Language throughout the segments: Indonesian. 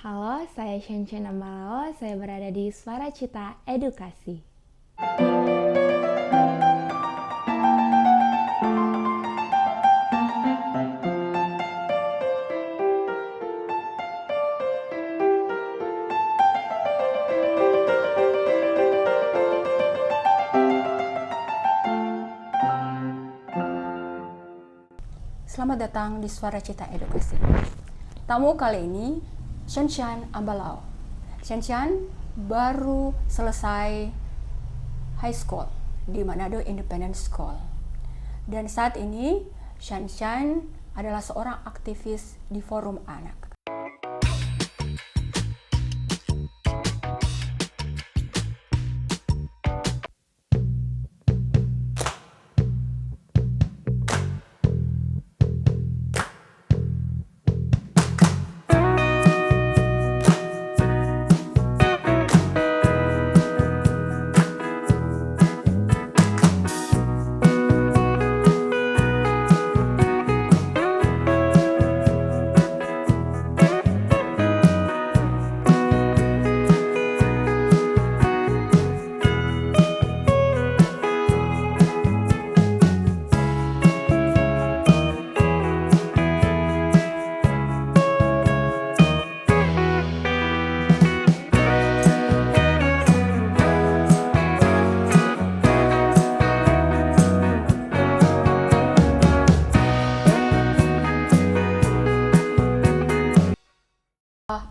Halo, saya Shenchen Ambalao, saya berada di Suara Cita Edukasi. Selamat datang di Suara Cita Edukasi. Tamu kali ini Shenchen Ambalao. Shenchen baru selesai high school di Manado Independent School. Dan saat ini Shenchen adalah seorang aktivis di Forum Anak.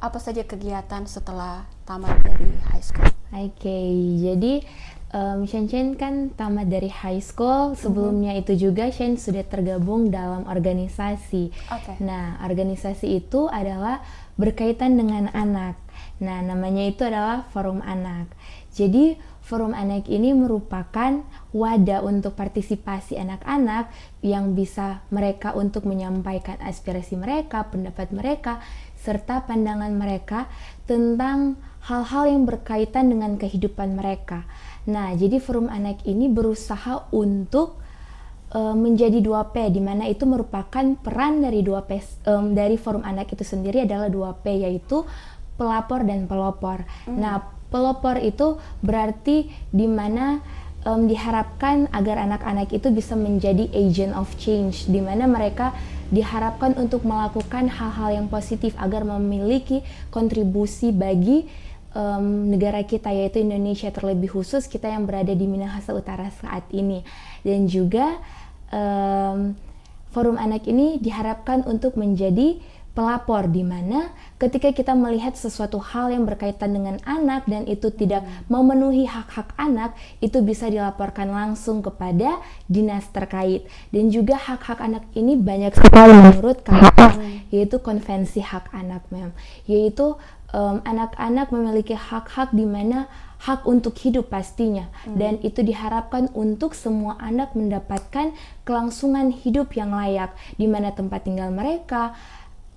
Apa saja kegiatan setelah tamat dari high school? Oke, jadi Shenchen kan tamat dari high school. Sebelumnya itu juga Shen sudah tergabung dalam organisasi. Nah, organisasi itu adalah berkaitan dengan anak. Nah, namanya itu adalah Forum Anak. Jadi, Forum Anak ini merupakan wadah untuk partisipasi anak-anak yang bisa mereka untuk menyampaikan aspirasi mereka, pendapat mereka, serta pandangan mereka tentang hal-hal yang berkaitan dengan kehidupan mereka. Nah, jadi Forum Anak ini berusaha untuk menjadi 2P, di mana itu merupakan peran dari 2P dari Forum Anak itu sendiri adalah 2P, yaitu pelapor dan pelopor. Nah, pelopor itu berarti di mana diharapkan agar anak-anak itu bisa menjadi agent of change, di mana mereka diharapkan untuk melakukan hal-hal yang positif agar memiliki kontribusi bagi negara kita, yaitu Indonesia, terlebih khusus kita yang berada di Minahasa Utara saat ini. Dan juga Forum Anak ini diharapkan untuk menjadi pelapor, di mana ketika kita melihat sesuatu hal yang berkaitan dengan anak dan itu tidak memenuhi hak-hak anak, itu bisa dilaporkan langsung kepada dinas terkait. Dan juga hak-hak anak ini banyak sekali menurut KHA, yaitu Konvensi Hak Anak, yaitu anak-anak memiliki hak-hak di mana hak untuk hidup pastinya, dan itu diharapkan untuk semua anak mendapatkan kelangsungan hidup yang layak, di mana tempat tinggal mereka,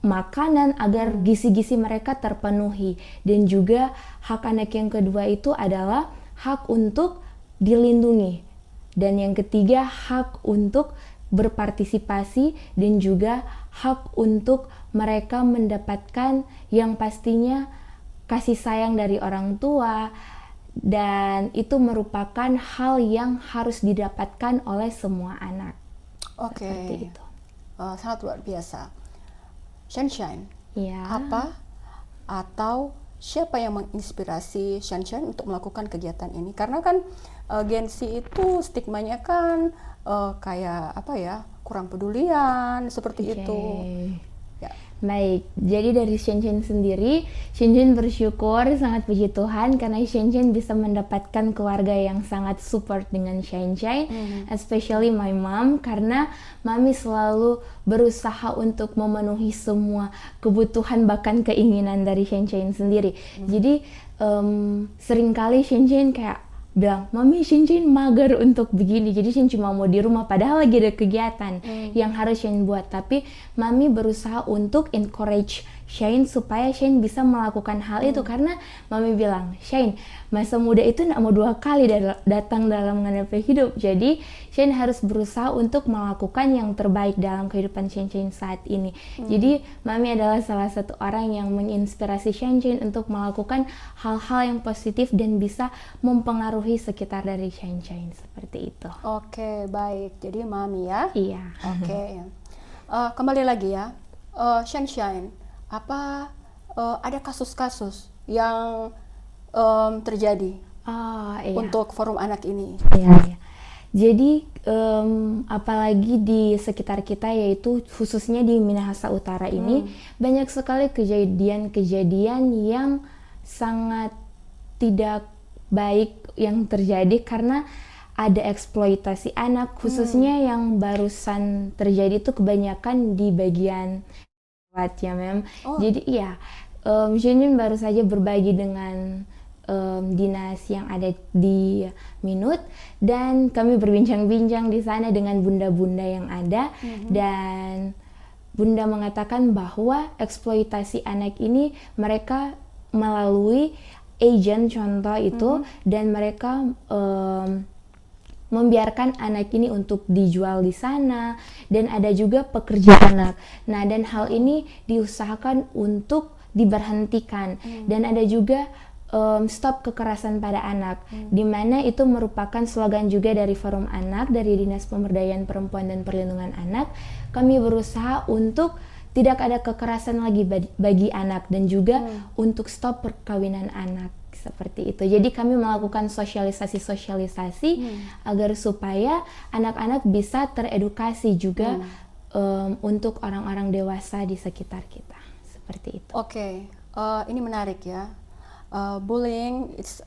makanan, agar gizi-gizi mereka terpenuhi. Dan juga hak anak yang kedua itu adalah hak untuk dilindungi, dan yang ketiga hak untuk berpartisipasi, dan juga hak untuk mereka mendapatkan yang pastinya kasih sayang dari orang tua, dan itu merupakan hal yang harus didapatkan oleh semua anak. Seperti itu. Sangat luar biasa. Shenchen, Ya. apa atau siapa yang menginspirasi Shenchen untuk melakukan kegiatan ini? Karena kan Gen Z itu stigmanya kan kayak apa ya, kurang pedulian seperti itu. Ya. Baik, jadi dari Shenchen sendiri, Shenchen bersyukur, sangat puji Tuhan karena Shenchen bisa mendapatkan keluarga yang sangat support dengan Shenchen, especially my mom, karena mami selalu berusaha untuk memenuhi semua kebutuhan bahkan keinginan dari Shenchen sendiri. Jadi seringkali Shenchen kayak bilang, mami Shenchen mager untuk begini, jadi Shen cuma mau di rumah, padahal lagi ada kegiatan yang harus Shen buat. Tapi mami berusaha untuk encourage Shane supaya Shane bisa melakukan hal itu, karena Mami bilang, Shane, masa muda itu nggak mau 2 kali datang dalam menghadapi hidup. Jadi Shane harus berusaha untuk melakukan yang terbaik dalam kehidupan Shane saat ini. Jadi Mami adalah salah satu orang yang menginspirasi Shane untuk melakukan hal-hal yang positif dan bisa mempengaruhi sekitar dari Shane seperti itu. Oke, baik. Jadi Mami ya. Iya. Oke. Kembali lagi ya, Shane, apa ada kasus-kasus yang terjadi Iya. untuk forum anak ini? Iya. Jadi apalagi di sekitar kita, yaitu khususnya di Minahasa Utara ini, banyak sekali kejadian-kejadian yang sangat tidak baik yang terjadi karena ada eksploitasi anak, khususnya yang barusan terjadi itu kebanyakan di bagian ya, Mem. Jadi iya, Shinjin baru saja berbagi dengan dinas yang ada di Minut, dan kami berbincang-bincang di sana dengan bunda-bunda yang ada, dan bunda mengatakan bahwa eksploitasi anak ini mereka melalui agent contoh itu, dan mereka membiarkan anak ini untuk dijual di sana, dan ada juga pekerja anak. Nah, dan hal ini diusahakan untuk diberhentikan, dan ada juga stop kekerasan pada anak, di mana itu merupakan slogan juga dari Forum Anak, dari Dinas Pemberdayaan Perempuan dan Perlindungan Anak. Kami berusaha untuk tidak ada kekerasan lagi bagi anak, dan juga untuk stop perkawinan anak. Seperti itu. Jadi kami melakukan sosialisasi agar supaya anak-anak bisa teredukasi juga untuk orang-orang dewasa di sekitar kita. Seperti itu. Oke, ini menarik ya. Bullying it's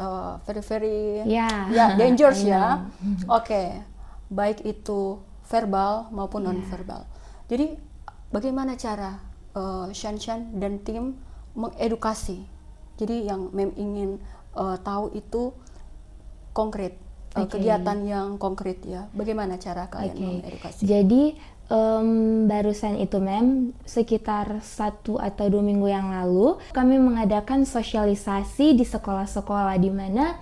very dangerous ya. Oke, baik itu verbal maupun non-verbal. Jadi bagaimana cara Shan dan tim mengedukasi? Jadi yang Mem ingin tahu itu konkret, kegiatan yang konkret ya. Bagaimana cara kalian mengedukasi? Jadi barusan itu, Mem, sekitar 1 atau 2 minggu yang lalu kami mengadakan sosialisasi di sekolah-sekolah, di mana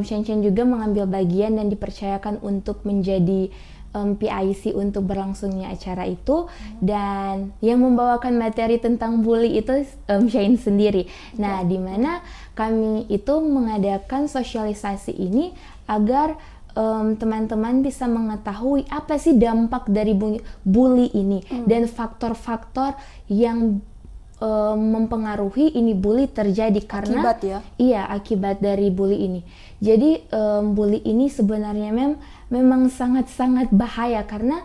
Shen juga mengambil bagian dan dipercayakan untuk menjadi PIC untuk berlangsungnya acara itu, dan yang membawakan materi tentang bully itu Shane sendiri. Nah, di mana kami itu mengadakan sosialisasi ini agar teman-teman bisa mengetahui apa sih dampak dari bully ini, dan faktor-faktor yang mempengaruhi ini bully terjadi karena akibat dari bully ini. Jadi bully ini sebenarnya memang sangat-sangat bahaya karena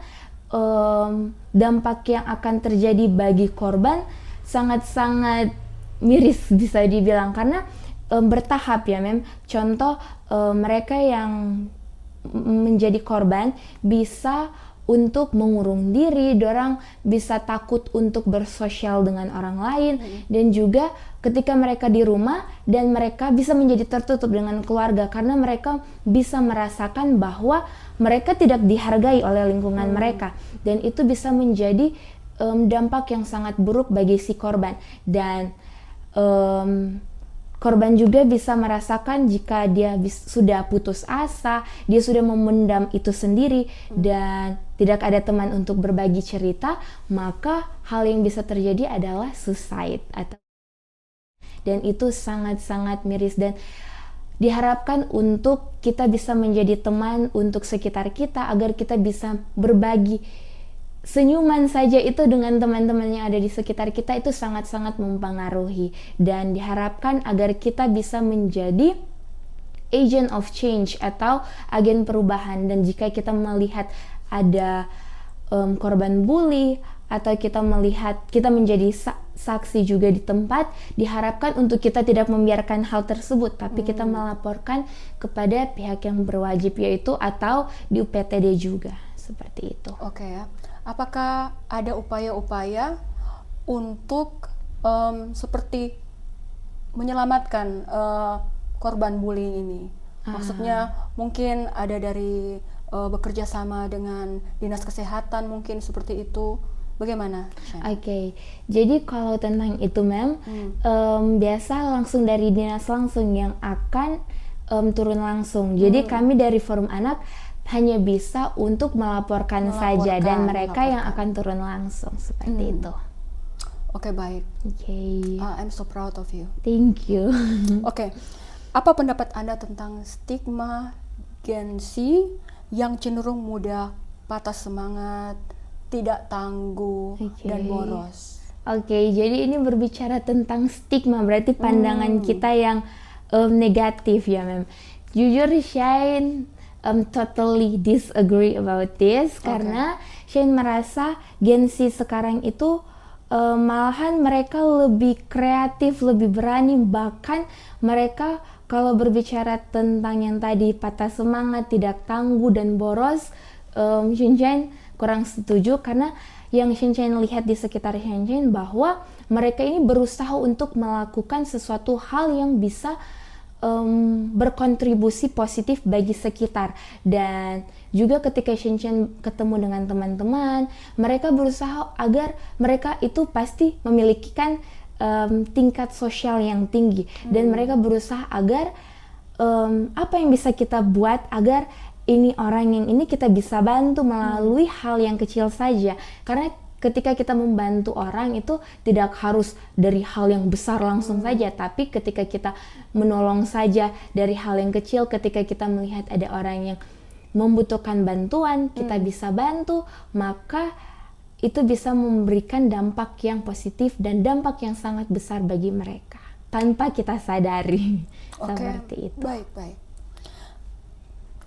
dampak yang akan terjadi bagi korban sangat-sangat miris bisa dibilang, karena bertahap ya, Mem. Contoh mereka yang menjadi korban bisa untuk mengurung diri, dorang bisa takut untuk bersosial dengan orang lain, dan juga ketika mereka di rumah dan mereka bisa menjadi tertutup dengan keluarga karena mereka bisa merasakan bahwa mereka tidak dihargai oleh lingkungan mereka, dan itu bisa menjadi dampak yang sangat buruk bagi si korban. Dan korban juga bisa merasakan jika dia sudah putus asa, dia sudah memendam itu sendiri, dan tidak ada teman untuk berbagi cerita, maka hal yang bisa terjadi adalah suicide. Dan itu sangat-sangat miris, dan diharapkan untuk kita bisa menjadi teman untuk sekitar kita agar kita bisa berbagi senyuman saja itu dengan teman-teman yang ada di sekitar kita, itu sangat-sangat mempengaruhi, dan diharapkan agar kita bisa menjadi agent of change atau agen perubahan. Dan jika kita melihat ada korban bully atau kita melihat kita menjadi saksi juga di tempat, diharapkan untuk kita tidak membiarkan hal tersebut, tapi kita melaporkan kepada pihak yang berwajib, yaitu atau di UPTD juga, seperti itu. Oke ya. Apakah ada upaya-upaya untuk seperti menyelamatkan korban bullying ini? Maksudnya mungkin ada dari bekerja sama dengan dinas kesehatan, mungkin seperti itu. Bagaimana, Shen? Oke, jadi kalau tentang itu, Mem, biasa langsung dari dinas langsung yang akan turun langsung. Jadi kami dari forum anak hanya bisa untuk melaporkan saja, dan mereka yang akan turun langsung seperti itu. Oke, baik. Oke. I'm so proud of you. Thank you. Oke, apa pendapat Anda tentang stigma Gen Z yang cenderung mudah patah semangat, tidak tangguh, dan boros? Oke, jadi ini berbicara tentang stigma, berarti pandangan kita yang negatif ya, Mem. Jujur, Shane totally disagree about this, karena Shane merasa Gen Z sekarang itu malahan mereka lebih kreatif, lebih berani, bahkan mereka kalau berbicara tentang yang tadi patah semangat, tidak tangguh, dan boros, Shane kurang setuju, karena yang Shane lihat di sekitar Shane bahwa mereka ini berusaha untuk melakukan sesuatu hal yang bisa berkontribusi positif bagi sekitar. Dan juga ketika Shane ketemu dengan teman-teman, mereka berusaha agar mereka itu pasti memiliki tingkat sosial yang tinggi, dan mereka berusaha agar apa yang bisa kita buat agar ini orang yang ini kita bisa bantu melalui hal yang kecil saja. Karena ketika kita membantu orang itu tidak harus dari hal yang besar langsung saja, tapi ketika kita menolong saja dari hal yang kecil, ketika kita melihat ada orang yang membutuhkan bantuan, kita bisa bantu, maka itu bisa memberikan dampak yang positif dan dampak yang sangat besar bagi mereka tanpa kita sadari. Seperti itu. Baik.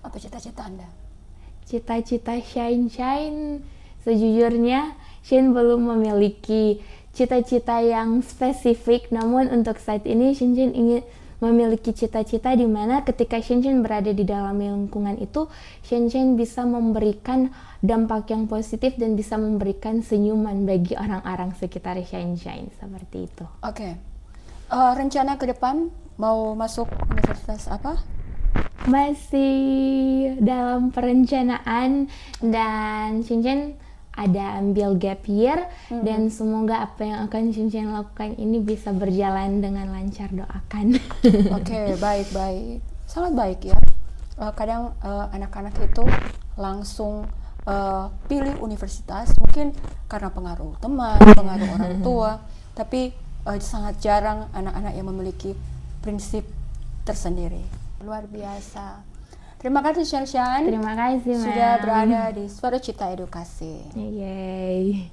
Apa cita-cita Anda? Cita-cita Shine sejujurnya Shane belum memiliki cita-cita yang spesifik, namun untuk saat ini Shine ingin memiliki cita-cita di mana ketika Shine berada di dalam lingkungan itu, Shine bisa memberikan dampak yang positif dan bisa memberikan senyuman bagi orang-orang sekitar Shine seperti itu. Oke. Rencana ke depan mau masuk universitas apa? Masih dalam perencanaan, dan Shine ada ambil gap year, dan semoga apa yang akan Shine lakukan ini bisa berjalan dengan lancar, doakan. Oke, baik. Sangat baik ya. Kadang anak-anak itu langsung pilih universitas mungkin karena pengaruh teman, pengaruh orang tua, tapi sangat jarang anak-anak yang memiliki prinsip tersendiri. Luar biasa. Terima kasih Shan. Terima kasih, sudah berada di Suara Cita Edukasi. Yeay.